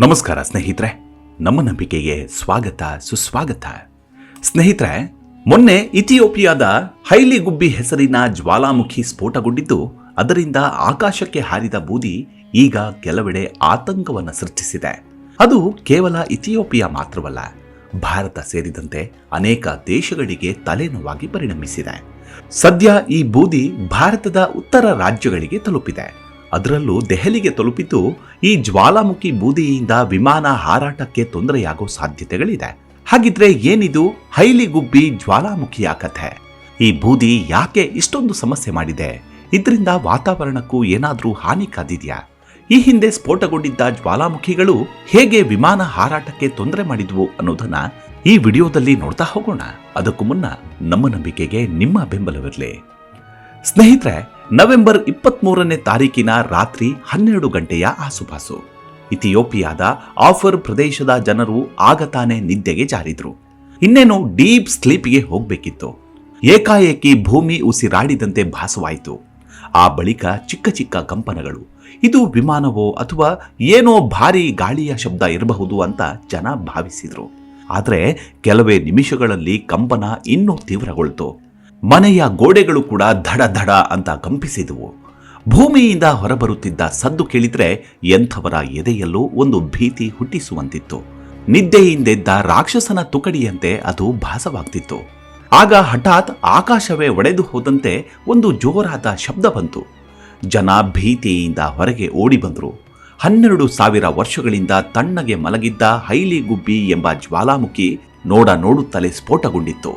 ನಮಸ್ಕಾರ ಸ್ನೇಹಿತರೆ, ನಮ್ಮ ನಂಬಿಕೆಗೆ ಸ್ವಾಗತ ಸುಸ್ವಾಗತ. ಸ್ನೇಹಿತರೆ, ಮೊನ್ನೆ ಇಥಿಯೋಪಿಯಾದ ಹೈಲಿ ಗುಬ್ಬಿ ಹೆಸರಿನ ಜ್ವಾಲಾಮುಖಿ ಸ್ಫೋಟಗೊಂಡಿದ್ದು ಅದರಿಂದ ಆಕಾಶಕ್ಕೆ ಹಾರಿದ ಬೂದಿ ಈಗ ಕೆಲವೆಡೆ ಆತಂಕವನ್ನು ಸೃಷ್ಟಿಸಿದೆ. ಅದು ಕೇವಲ ಇಥಿಯೋಪಿಯಾ ಮಾತ್ರವಲ್ಲ, ಭಾರತ ಸೇರಿದಂತೆ ಅನೇಕ ದೇಶಗಳಿಗೆ ತಲೆನೋವಾಗಿ ಪರಿಣಮಿಸಿದೆ. ಸದ್ಯ ಈ ಬೂದಿ ಭಾರತದ ಉತ್ತರ ರಾಜ್ಯಗಳಿಗೆ ತಲುಪಿದೆ. ಅದರಲ್ಲೂ ದೆಹಲಿಗೆ ತಲುಪಿದ್ದು ಈ ಜ್ವಾಲಾಮುಖಿ ಬೂದಿಯಿಂದ ವಿಮಾನ ಹಾರಾಟಕ್ಕೆ ತೊಂದರೆಯಾಗೋ ಸಾಧ್ಯತೆಗಳಿದೆ. ಹಾಗಿದ್ರೆ ಏನಿದು ಹೈಲಿ ಗುಬ್ಬಿ ಜ್ವಾಲಾಮುಖಿಯ ಕಥೆ? ಈ ಬೂದಿ ಯಾಕೆ ಇಷ್ಟೊಂದು ಸಮಸ್ಯೆ ಮಾಡಿದೆ? ಇದರಿಂದ ವಾತಾವರಣಕ್ಕೂ ಏನಾದರೂ ಹಾನಿ ಕಾದಿದೆಯಾ? ಈ ಹಿಂದೆ ಸ್ಫೋಟಗೊಂಡಿದ್ದ ಜ್ವಾಲಾಮುಖಿಗಳು ಹೇಗೆ ವಿಮಾನ ಹಾರಾಟಕ್ಕೆ ತೊಂದರೆ ಮಾಡಿದ್ವು ಅನ್ನೋದನ್ನ ಈ ವಿಡಿಯೋದಲ್ಲಿ ನೋಡ್ತಾ ಹೋಗೋಣ. ಅದಕ್ಕೂ ಮುನ್ನ ನಮ್ಮ ನಂಬಿಕೆಗೆ ನಿಮ್ಮ ಬೆಂಬಲವಿರಲಿ. ಸ್ನೇಹಿತರೆ, ನವೆಂಬರ್ 23ನೇ ತಾರೀಕಿನ ರಾತ್ರಿ 12 ಗಂಟೆಯ ಆಸುಪಾಸು ಇಥಿಯೋಪಿಯಾದ ಆಫರ್ ಪ್ರದೇಶದ ಜನರು ಆಗ ತಾನೇ ನಿದ್ದೆಗೆ ಜಾರಿದ್ರು. ಇನ್ನೇನು ಡೀಪ್ ಸ್ಲೀಪ್ಗೆ ಹೋಗ್ಬೇಕಿತ್ತು. ಏಕಾಏಕಿ ಭೂಮಿ ಉಸಿರಾಡಿದಂತೆ ಭಾಸವಾಯಿತು. ಆ ಬಳಿಕ ಚಿಕ್ಕ ಚಿಕ್ಕ ಕಂಪನಗಳು. ಇದು ವಿಮಾನವೋ ಅಥವಾ ಏನೋ ಭಾರೀ ಗಾಳಿಯ ಶಬ್ದ ಇರಬಹುದು ಅಂತ ಜನ ಭಾವಿಸಿದ್ರು. ಆದರೆ ಕೆಲವೇ ನಿಮಿಷಗಳಲ್ಲಿ ಕಂಪನ ಇನ್ನೂ ತೀವ್ರಗೊಳ್ತು. ಮನೆಯ ಗೋಡೆಗಳು ಕೂಡ ಧಡ ಧಡ ಅಂತ ಕಂಪಿಸಿದವು. ಭೂಮಿಯಿಂದ ಹೊರಬರುತ್ತಿದ್ದ ಸದ್ದು ಕೇಳಿದ್ರೆ ಎಂಥವರ ಎದೆಯಲ್ಲೂ ಒಂದು ಭೀತಿ ಹುಟ್ಟಿಸುವಂತಿತ್ತು. ನಿದ್ದೆಯಿಂದೆದ್ದ ರಾಕ್ಷಸನ ತುಕಡಿಯಂತೆ ಅದು ಭಾಸವಾಗ್ತಿತ್ತು. ಆಗ ಹಠಾತ್ ಆಕಾಶವೇ ಒಡೆದು ಹೋದಂತೆ ಒಂದು ಜೋರಾದ ಶಬ್ದ ಬಂತು. ಜನ ಭೀತಿಯಿಂದ ಹೊರಗೆ ಓಡಿ ಬಂದರು. 12,000 ವರ್ಷಗಳಿಂದ ತಣ್ಣಗೆ ಮಲಗಿದ್ದ ಹೈಲಿ ಗುಬ್ಬಿ ಎಂಬ ಜ್ವಾಲಾಮುಖಿ ನೋಡುತ್ತಲೇ ಸ್ಫೋಟಗೊಂಡಿತ್ತು.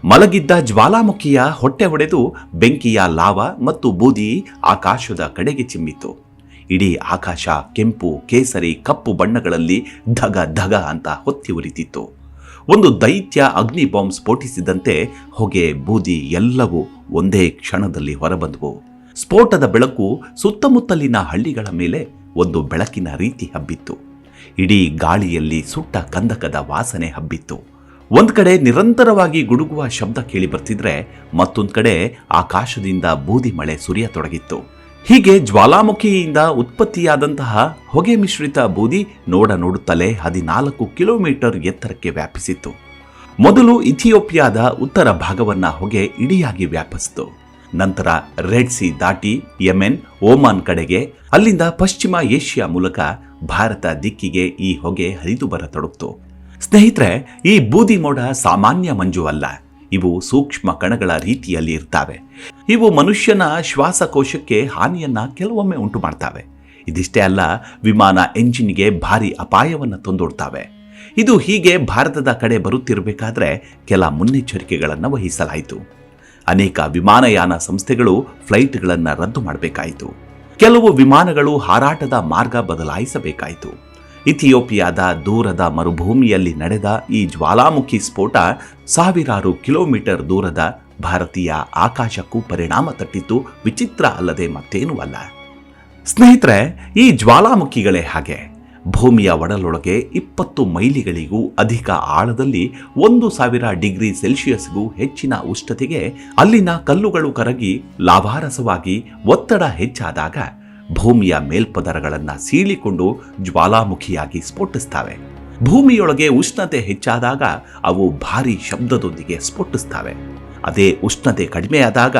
ಮಲಗಿದ್ದ ಜ್ವಾಲಾಮುಖಿಯ ಹೊಟ್ಟೆ ಒಡೆದು ಬೆಂಕಿಯ ಲಾವ ಮತ್ತು ಬೂದಿ ಆಕಾಶದ ಕಡೆಗೆ ಚಿಮ್ಮಿತು. ಇಡೀ ಆಕಾಶ ಕೆಂಪು, ಕೇಸರಿ, ಕಪ್ಪು ಬಣ್ಣಗಳಲ್ಲಿ ಧಗ ಧಗ ಅಂತ ಹೊತ್ತಿ ಉರಿತಿತ್ತು. ಒಂದು ದೈತ್ಯ ಅಗ್ನಿ ಬಾಂಬ್ ಸ್ಫೋಟಿಸಿದಂತೆ ಹೊಗೆ, ಬೂದಿ ಎಲ್ಲವೂ ಒಂದೇ ಕ್ಷಣದಲ್ಲಿ ಹೊರಬಂದವು. ಸ್ಫೋಟದ ಬೆಳಕು ಸುತ್ತಮುತ್ತಲಿನ ಹಳ್ಳಿಗಳ ಮೇಲೆ ಒಂದು ಬೆಳಕಿನ ರೀತಿ ಹಬ್ಬಿತ್ತು. ಇಡೀ ಗಾಳಿಯಲ್ಲಿ ಸುಟ್ಟ ಕಂದಕದ ವಾಸನೆ ಹಬ್ಬಿತ್ತು. ಒಂದ್ ಕಡೆ ನಿರಂತರವಾಗಿ ಗುಡುಗುವ ಶಬ್ದ ಕೇಳಿ ಬರ್ತಿದ್ರೆ, ಮತ್ತೊಂದ್ ಕಡೆ ಆಕಾಶದಿಂದ ಬೂದಿ ಮಳೆ ಸುರಿಯತೊಡಗಿತ್ತು. ಹೀಗೆ ಜ್ವಾಲಾಮುಖಿಯಿಂದ ಉತ್ಪತ್ತಿಯಾದಂತಹ ಹೊಗೆ ಮಿಶ್ರಿತ ಬೂದಿ ನೋಡುತ್ತಲೇ 14 ಕಿಲೋಮೀಟರ್ ಎತ್ತರಕ್ಕೆ ವ್ಯಾಪಿಸಿತ್ತು. ಮೊದಲು ಇಥಿಯೋಪಿಯಾದ ಉತ್ತರ ಭಾಗವನ್ನ ಹೊಗೆ ಇಡಿಯಾಗಿ ವ್ಯಾಪಿಸಿತು. ನಂತರ ರೆಡ್ ಸಿ ದಾಟಿ ಯೆಮೆನ್, ಓಮಾನ್ ಕಡೆಗೆ, ಅಲ್ಲಿಂದ ಪಶ್ಚಿಮ ಏಷ್ಯಾ ಮೂಲಕ ಭಾರತ ದಿಕ್ಕಿಗೆ ಈ ಹೊಗೆ ಹರಿದು ಬರತೊಡಗಿತು. ಸ್ನೇಹಿತರೆ, ಈ ಬೂದಿ ಮೋಡ ಸಾಮಾನ್ಯ ಮಂಜು ಅಲ್ಲ. ಇವು ಸೂಕ್ಷ್ಮ ಕಣಗಳ ರೀತಿಯಲ್ಲಿ ಇರ್ತವೆ. ಇವು ಮನುಷ್ಯನ ಶ್ವಾಸಕೋಶಕ್ಕೆ ಹಾನಿಯನ್ನ ಕೆಲವೊಮ್ಮೆ ಉಂಟು ಮಾಡ್ತವೆ. ಇದಿಷ್ಟೇ ಅಲ್ಲ, ವಿಮಾನ ಎಂಜಿನ್ಗೆ ಭಾರಿ ಅಪಾಯವನ್ನು ತಂದೊಡ್ತವೆ. ಇದು ಹೀಗೆ ಭಾರತದ ಕಡೆ ಬರುತ್ತಿರಬೇಕಾದ್ರೆ ಕೆಲ ಮುನ್ನೆಚ್ಚರಿಕೆಗಳನ್ನು ವಹಿಸಲಾಯಿತು. ಅನೇಕ ವಿಮಾನಯಾನ ಸಂಸ್ಥೆಗಳು ಫ್ಲೈಟ್ಗಳನ್ನು ರದ್ದು ಮಾಡಬೇಕಾಯಿತು. ಕೆಲವು ವಿಮಾನಗಳು ಹಾರಾಟದ ಮಾರ್ಗ ಬದಲಾಯಿಸಬೇಕಾಯಿತು. ಇಥಿಯೋಪಿಯಾದ ದೂರದ ಮರುಭೂಮಿಯಲ್ಲಿ ನಡೆದ ಈ ಜ್ವಾಲಾಮುಖಿ ಸ್ಫೋಟ ಸಾವಿರಾರು ಕಿಲೋಮೀಟರ್ ದೂರದ ಭಾರತೀಯ ಆಕಾಶಕ್ಕೂ ಪರಿಣಾಮ ತಟ್ಟಿದ್ದು ವಿಚಿತ್ರ ಅಲ್ಲದೆ ಮತ್ತೇನೂ ಅಲ್ಲ. ಸ್ನೇಹಿತರೆ, ಈ ಜ್ವಾಲಾಮುಖಿಗಳೇ ಹಾಗೆ. ಭೂಮಿಯ ಒಡಲೊಳಗೆ 20 ಮೈಲಿಗಳಿಗೂ ಅಧಿಕ ಆಳದಲ್ಲಿ 1,000 ಡಿಗ್ರಿ ಸೆಲ್ಸಿಯಸ್ಗೂ ಹೆಚ್ಚಿನ ಉಷ್ಣತೆಗೆ ಅಲ್ಲಿನ ಕಲ್ಲುಗಳು ಕರಗಿ ಲಾವಾರಸವಾಗಿ ಒತ್ತಡ ಹೆಚ್ಚಾದಾಗ ಭೂಮಿಯ ಮೇಲ್ಪದರಗಳನ್ನು ಸೀಳಿಕೊಂಡು ಜ್ವಾಲಾಮುಖಿಯಾಗಿ ಸ್ಫೋಟಿಸ್ತವೆ. ಭೂಮಿಯೊಳಗೆ ಉಷ್ಣತೆ ಹೆಚ್ಚಾದಾಗ ಅವು ಭಾರೀ ಶಬ್ದದೊಂದಿಗೆ ಸ್ಫೋಟಿಸ್ತವೆ. ಅದೇ ಉಷ್ಣತೆ ಕಡಿಮೆಯಾದಾಗ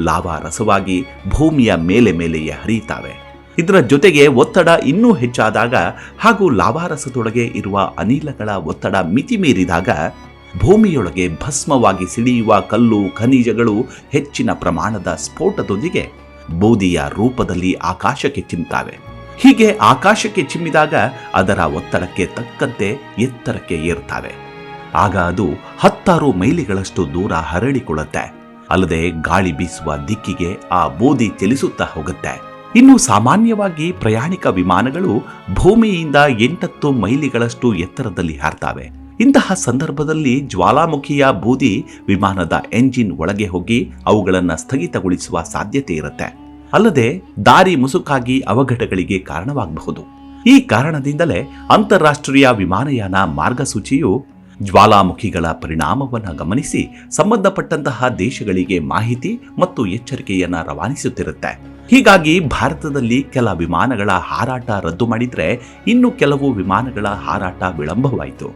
ಲಾವಾ ರಸವಾಗಿ ಭೂಮಿಯ ಮೇಲೆಯೇ ಹರಿಯುತ್ತವೆ. ಇದರ ಜೊತೆಗೆ ಒತ್ತಡ ಇನ್ನೂ ಹೆಚ್ಚಾದಾಗ ಹಾಗೂ ಲಾವಾರಸದೊಳಗೆ ಇರುವ ಅನಿಲಗಳ ಒತ್ತಡ ಮಿತಿ ಮೀರಿದಾಗ ಭೂಮಿಯೊಳಗೆ ಭಸ್ಮವಾಗಿ ಸಿಡಿಯುವ ಕಲ್ಲು, ಖನಿಜಗಳು ಹೆಚ್ಚಿನ ಪ್ರಮಾಣದ ಸ್ಫೋಟದೊಂದಿಗೆ ಬೂದಿಯ ರೂಪದಲ್ಲಿ ಆಕಾಶಕ್ಕೆ ಚಿಮ್ಮುತ್ತವೆ. ಹೀಗೆ ಆಕಾಶಕ್ಕೆ ಚಿಮ್ಮಿದಾಗ ಅದರ ಒತ್ತಡಕ್ಕೆ ತಕ್ಕಂತೆ ಎತ್ತರಕ್ಕೆ ಏರುತ್ತವೆ. ಆಗ ಅದು 10 ಮೈಲಿಗಳಷ್ಟು ದೂರ ಹರಡಿಕೊಳ್ಳುತ್ತೆ. ಅಲ್ಲದೆ ಗಾಳಿ ಬೀಸುವ ದಿಕ್ಕಿಗೆ ಆ ಬೂದಿ ಚಲಿಸುತ್ತಾ ಹೋಗುತ್ತೆ. ಇನ್ನು ಸಾಮಾನ್ಯವಾಗಿ ಪ್ರಯಾಣಿಕ ವಿಮಾನಗಳು ಭೂಮಿಯಿಂದ 8 ಮೈಲಿಗಳಷ್ಟು ಎತ್ತರದಲ್ಲಿ ಹಾರ್ತವೆ. ಇಂತಹ ಸಂದರ್ಭದಲ್ಲಿ ಜ್ವಾಲಾಮುಖಿಯ ಬೂದಿ ವಿಮಾನದ ಎಂಜಿನ್ ಒಳಗೆ ಹೋಗಿ ಅವುಗಳನ್ನು ಸ್ಥಗಿತಗೊಳಿಸುವ ಸಾಧ್ಯತೆ ಇರುತ್ತೆ. ಅಲ್ಲದೆ ದಾರಿ ಮುಸುಕಾಗಿ ಅವಘಡಗಳಿಗೆ ಕಾರಣವಾಗಬಹುದು. ಈ ಕಾರಣದಿಂದಲೇ ಅಂತಾರಾಷ್ಟ್ರೀಯ ವಿಮಾನಯಾನ ಮಾರ್ಗಸೂಚಿಯು ಜ್ವಾಲಾಮುಖಿಗಳ ಪರಿಣಾಮವನ್ನು ಗಮನಿಸಿ ಸಂಬಂಧಪಟ್ಟಂತಹ ದೇಶಗಳಿಗೆ ಮಾಹಿತಿ ಮತ್ತು ಎಚ್ಚರಿಕೆಯನ್ನು ರವಾನಿಸುತ್ತಿರುತ್ತೆ. ಹೀಗಾಗಿ ಭಾರತದಲ್ಲಿ ಕೆಲ ವಿಮಾನಗಳ ಹಾರಾಟ ರದ್ದು ಮಾಡಿದ್ರೆ ಇನ್ನು ಕೆಲವು ವಿಮಾನಗಳ ಹಾರಾಟ ವಿಳಂಬವಾಯಿತು.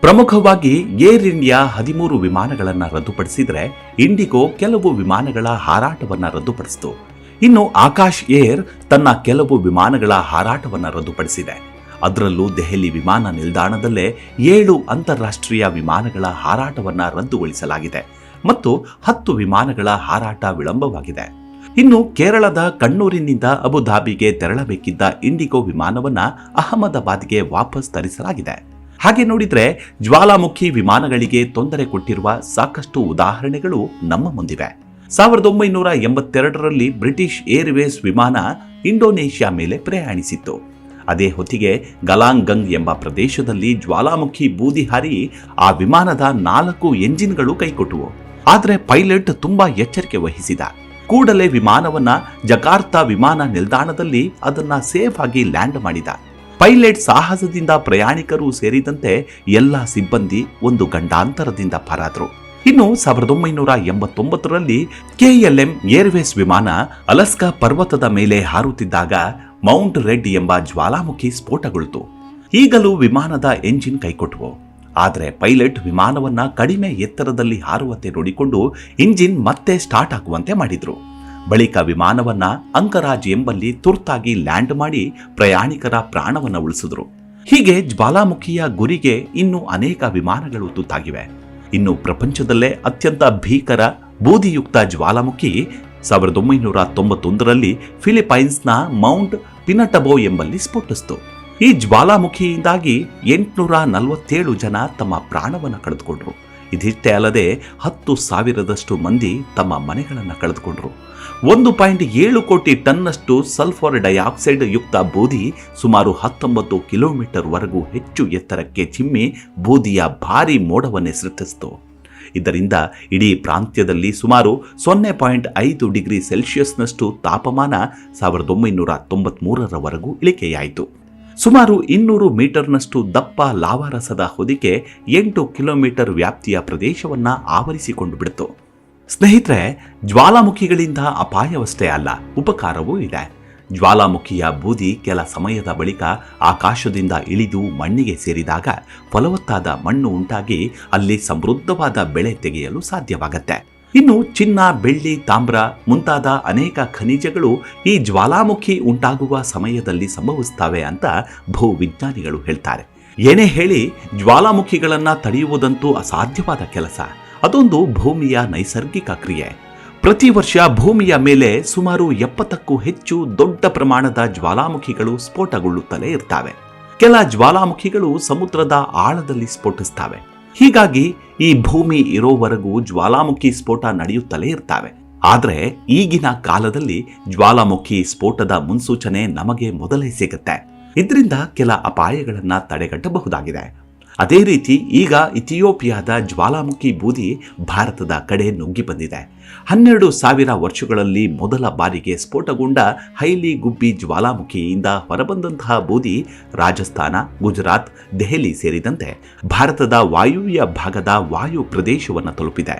ಪ್ರಮುಖವಾಗಿ ಏರ್ ಇಂಡಿಯಾ 13 ವಿಮಾನಗಳನ್ನು ರದ್ದುಪಡಿಸಿದರೆ ಇಂಡಿಗೋ ಕೆಲವು ವಿಮಾನಗಳ ಹಾರಾಟವನ್ನು ರದ್ದುಪಡಿಸಿತು. ಇನ್ನು ಆಕಾಶ್ ಏರ್ ತನ್ನ ಕೆಲವು ವಿಮಾನಗಳ ಹಾರಾಟವನ್ನು ರದ್ದುಪಡಿಸಿದೆ. ಅದರಲ್ಲೂ ದೆಹಲಿ ವಿಮಾನ ನಿಲ್ದಾಣದಲ್ಲೇ 7 ಅಂತಾರಾಷ್ಟ್ರೀಯ ವಿಮಾನಗಳ ಹಾರಾಟವನ್ನು ರದ್ದುಗೊಳಿಸಲಾಗಿದೆ ಮತ್ತು 10 ವಿಮಾನಗಳ ಹಾರಾಟ ವಿಳಂಬವಾಗಿದೆ. ಇನ್ನು ಕೇರಳದ ಕಣ್ಣೂರಿನಿಂದ ಅಬುಧಾಬಿಗೆ ತೆರಳಬೇಕಿದ್ದ ಇಂಡಿಗೋ ವಿಮಾನವನ್ನ ಅಹಮದಾಬಾದ್ಗೆ ವಾಪಸ್ ತರಿಸಲಾಗಿದೆ. ಹಾಗೆ ನೋಡಿದ್ರೆ ಜ್ವಾಲಾಮುಖಿ ವಿಮಾನಗಳಿಗೆ ತೊಂದರೆ ಕೊಟ್ಟಿರುವ ಸಾಕಷ್ಟು ಉದಾಹರಣೆಗಳು ನಮ್ಮ ಮುಂದಿವೆ. 1982ರಲ್ಲಿ ಬ್ರಿಟಿಷ್ ಏರ್ವೇಸ್ ವಿಮಾನ ಇಂಡೋನೇಷ್ಯಾ ಮೇಲೆ ಪ್ರಯಾಣಿಸಿತ್ತು. ಅದೇ ಹೊತ್ತಿಗೆ ಗಲಾಂಗಂಗ್ ಎಂಬ ಪ್ರದೇಶದಲ್ಲಿ ಜ್ವಾಲಾಮುಖಿ ಬೂದಿ ಹಾರಿ ಆ ವಿಮಾನದ 4 ಎಂಜಿನ್ಗಳು ಕೈಕೊಟ್ಟವು. ಆದರೆ ಪೈಲಟ್ ತುಂಬಾ ಎಚ್ಚರಿಕೆ ವಹಿಸಿದ. ಕೂಡಲೇ ವಿಮಾನವನ್ನ ಜಕಾರ್ತಾ ವಿಮಾನ ನಿಲ್ದಾಣದಲ್ಲಿ ಅದನ್ನ ಸೇಫ್ ಆಗಿ ಲ್ಯಾಂಡ್ ಮಾಡಿದ. ಪೈಲಟ್ ಸಾಹಸದಿಂದ ಪ್ರಯಾಣಿಕರು ಸೇರಿದಂತೆ ಎಲ್ಲ ಸಿಬ್ಬಂದಿ ಒಂದು ಗಂಡಾಂತರದಿಂದ ಪಾರಾದ್ರು. ಇನ್ನು 1989ರಲ್ಲಿ KLM ಏರ್ವೇಸ್ ವಿಮಾನ ಅಲಸ್ಕಾ ಪರ್ವತದ ಮೇಲೆ ಹಾರುತ್ತಿದ್ದಾಗ ಮೌಂಟ್ ರೆಡ್ ಎಂಬ ಜ್ವಾಲಾಮುಖಿ ಸ್ಫೋಟಗೊಳ್ತು. ಈಗಲೂ ವಿಮಾನದ ಎಂಜಿನ್ ಕೈಕೊಟ್ಟವು. ಆದರೆ ಪೈಲಟ್ ವಿಮಾನವನ್ನ ಕಡಿಮೆ ಎತ್ತರದಲ್ಲಿ ಹಾರುವಂತೆ ನೋಡಿಕೊಂಡು ಇಂಜಿನ್ ಮತ್ತೆ ಸ್ಟಾರ್ಟ್ ಆಗುವಂತೆ ಮಾಡಿದ್ರು. ಬಳಿಕ ವಿಮಾನವನ್ನ ಅಂಕರಾಜ್ ಎಂಬಲ್ಲಿ ತುರ್ತಾಗಿ ಲ್ಯಾಂಡ್ ಮಾಡಿ ಪ್ರಯಾಣಿಕರ ಪ್ರಾಣವನ್ನ ಉಳಿಸಿದ್ರು. ಹೀಗೆ ಜ್ವಾಲಾಮುಖಿಯ ಗುರಿಗೆ ಇನ್ನು ಅನೇಕ ವಿಮಾನಗಳು ತುತ್ತಾಗಿವೆ. ಇನ್ನು ಪ್ರಪಂಚದಲ್ಲೇ ಅತ್ಯಂತ ಭೀಕರ ಬೂದಿಯುಕ್ತ ಜ್ವಾಲಾಮುಖಿ 1991ರಲ್ಲಿ ಫಿಲಿಪೈನ್ಸ್ನ ಮೌಂಟ್ ಪಿನಟಬೋ ಎಂಬಲ್ಲಿ ಸ್ಫೋಟಿಸಿತು. ಈ ಜ್ವಾಲಾಮುಖಿಯಿಂದಾಗಿ 847 ಜನ ತಮ್ಮ ಪ್ರಾಣವನ್ನು ಕಳೆದುಕೊಂಡ್ರು. ಇದಿಷ್ಟೇ ಅಲ್ಲದೆ 10,000ದಷ್ಟು ಮಂದಿ ತಮ್ಮ ಮನೆಗಳನ್ನು ಕಳೆದುಕೊಂಡ್ರು. 1.7 ಕೋಟಿ ಟನ್ನಷ್ಟು ಸಲ್ಫರ್ ಡೈಆಕ್ಸೈಡ್ ಯುಕ್ತ ಬೂದಿ ಸುಮಾರು 19 ಕಿಲೋಮೀಟರ್ ವರೆಗೂ ಹೆಚ್ಚು ಎತ್ತರಕ್ಕೆ ಚಿಮ್ಮಿ ಬೂದಿಯ ಭಾರಿ ಮೋಡವನ್ನೇ ಸೃಷ್ಟಿಸಿತು. ಇದರಿಂದ ಇಡೀ ಪ್ರಾಂತ್ಯದಲ್ಲಿ ಸುಮಾರು 0.5 ಡಿಗ್ರಿ ಸೆಲ್ಸಿಯಸ್ನಷ್ಟು ತಾಪಮಾನ 1993ರವರೆಗೂ ಇಳಿಕೆಯಾಯಿತು. ಸುಮಾರು 200 ಮೀಟರ್ನಷ್ಟು ದಪ್ಪ ಲಾವಾರಸದ ಹೊದಿಕೆ 8 ಕಿಲೋಮೀಟರ್ ವ್ಯಾಪ್ತಿಯ ಪ್ರದೇಶವನ್ನ ಆವರಿಸಿಕೊಂಡು ಬಿಡಿತು. ಸ್ನೇಹಿತರೆ, ಜ್ವಾಲಾಮುಖಿಗಳಿಂದ ಅಪಾಯವಷ್ಟೇ ಅಲ್ಲ, ಉಪಕಾರವೂ ಇದೆ. ಜ್ವಾಲಾಮುಖಿಯ ಬೂದಿ ಕೆಲ ಸಮಯದ ಬಳಿಕ ಆಕಾಶದಿಂದ ಇಳಿದು ಮಣ್ಣಿಗೆ ಸೇರಿದಾಗ ಫಲವತ್ತಾದ ಮಣ್ಣು ಉಂಟಾಗಿ ಅಲ್ಲಿ ಸಮೃದ್ಧವಾದ ಬೆಳೆ ತೆಗೆಯಲು ಸಾಧ್ಯವಾಗತ್ತೆ. ಇನ್ನು ಚಿನ್ನ, ಬೆಳ್ಳಿ, ತಾಮ್ರ ಮುಂತಾದ ಅನೇಕ ಖನಿಜಗಳು ಈ ಜ್ವಾಲಾಮುಖಿ ಉಂಟಾಗುವ ಸಮಯದಲ್ಲಿ ಸಂಭವಿಸುತ್ತವೆ ಅಂತ ಭೂವಿಜ್ಞಾನಿಗಳು ಹೇಳ್ತಾರೆ. ಏನೇ ಹೇಳಿ, ಜ್ವಾಲಾಮುಖಿಗಳನ್ನ ತಡೆಯುವುದಂತೂ ಅಸಾಧ್ಯವಾದ ಕೆಲಸ. ಅದೊಂದು ಭೂಮಿಯ ನೈಸರ್ಗಿಕ ಕ್ರಿಯೆ. ಪ್ರತಿ ವರ್ಷ ಭೂಮಿಯ ಮೇಲೆ ಸುಮಾರು 70ಕ್ಕೂ ಹೆಚ್ಚು ದೊಡ್ಡ ಪ್ರಮಾಣದ ಜ್ವಾಲಾಮುಖಿಗಳು ಸ್ಫೋಟಗೊಳ್ಳುತ್ತಲೇ ಇರ್ತವೆ. ಕೆಲ ಜ್ವಾಲಾಮುಖಿಗಳು ಸಮುದ್ರದ ಆಳದಲ್ಲಿ ಸ್ಫೋಟಿಸ್ತವೆ. ಹೀಗಾಗಿ ಈ ಭೂಮಿ ಇರೋವರೆಗೂ ಜ್ವಾಲಾಮುಖಿ ಸ್ಫೋಟ ನಡೆಯುತ್ತಲೇ ಇರ್ತವೆ. ಆದರೆ ಈಗಿನ ಕಾಲದಲ್ಲಿ ಜ್ವಾಲಾಮುಖಿ ಸ್ಫೋಟದ ಮುನ್ಸೂಚನೆ ನಮಗೆ ಮೊದಲೇ ಸಿಗುತ್ತೆ. ಇದರಿಂದ ಕೆಲ ಅಪಾಯಗಳನ್ನ ತಡೆಗಟ್ಟಬಹುದಾಗಿದೆ. ಅದೇ ರೀತಿ ಈಗ ಇಥಿಯೋಪಿಯಾದ ಜ್ವಾಲಾಮುಖಿ ಬೂದಿ ಭಾರತದ ಕಡೆ ನುಗ್ಗಿ ಬಂದಿದೆ. 12,000 ವರ್ಷಗಳಲ್ಲಿ ಮೊದಲ ಬಾರಿಗೆ ಸ್ಫೋಟಗೊಂಡ ಹೈಲಿ ಗುಬ್ಬಿ ಜ್ವಾಲಾಮುಖಿಯಿಂದ ಹೊರಬಂದಂತಹ ಬೂದಿ ರಾಜಸ್ಥಾನ, ಗುಜರಾತ್, ದೆಹಲಿ ಸೇರಿದಂತೆ ಭಾರತದ ವಾಯುವ್ಯ ಭಾಗದ ವಾಯು ಪ್ರದೇಶವನ್ನು ತಲುಪಿದೆ.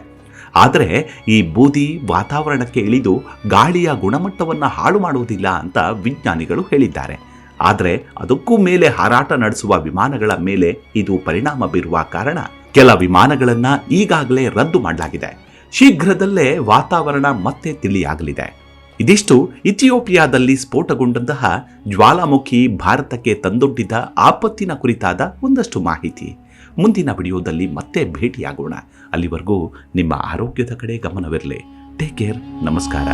ಆದರೆ ಈ ಬೂದಿ ವಾತಾವರಣಕ್ಕೆ ಇಳಿದು ಗಾಳಿಯ ಗುಣಮಟ್ಟವನ್ನು ಹಾಳು ಮಾಡುವುದಿಲ್ಲ ಅಂತ ವಿಜ್ಞಾನಿಗಳು ಹೇಳಿದ್ದಾರೆ. ಆದರೆ ಅದಕ್ಕೂ ಮೇಲೆ ಹಾರಾಟ ನಡೆಸುವ ವಿಮಾನಗಳ ಮೇಲೆ ಇದು ಪರಿಣಾಮ ಬೀರುವ ಕಾರಣ ಕೆಲ ವಿಮಾನಗಳನ್ನ ಈಗಾಗಲೇ ರದ್ದು ಮಾಡಲಾಗಿದೆ. ಶೀಘ್ರದಲ್ಲೇ ವಾತಾವರಣ ಮತ್ತೆ ತಿಳಿಯಾಗಲಿದೆ. ಇದಿಷ್ಟು ಇಥಿಯೋಪಿಯಾದಲ್ಲಿ ಸ್ಫೋಟಗೊಂಡಂತಹ ಜ್ವಾಲಾಮುಖಿ ಭಾರತಕ್ಕೆ ತಂದೊಡ್ಡಿದ ಆಪತ್ತಿನ ಕುರಿತಾದ ಒಂದಷ್ಟು ಮಾಹಿತಿ. ಮುಂದಿನ ವಿಡಿಯೋದಲ್ಲಿ ಮತ್ತೆ ಭೇಟಿಯಾಗೋಣ. ಅಲ್ಲಿವರೆಗೂ ನಿಮ್ಮ ಆರೋಗ್ಯದ ಕಡೆ ಗಮನವಿರಲಿ. Take care. ನಮಸ್ಕಾರ.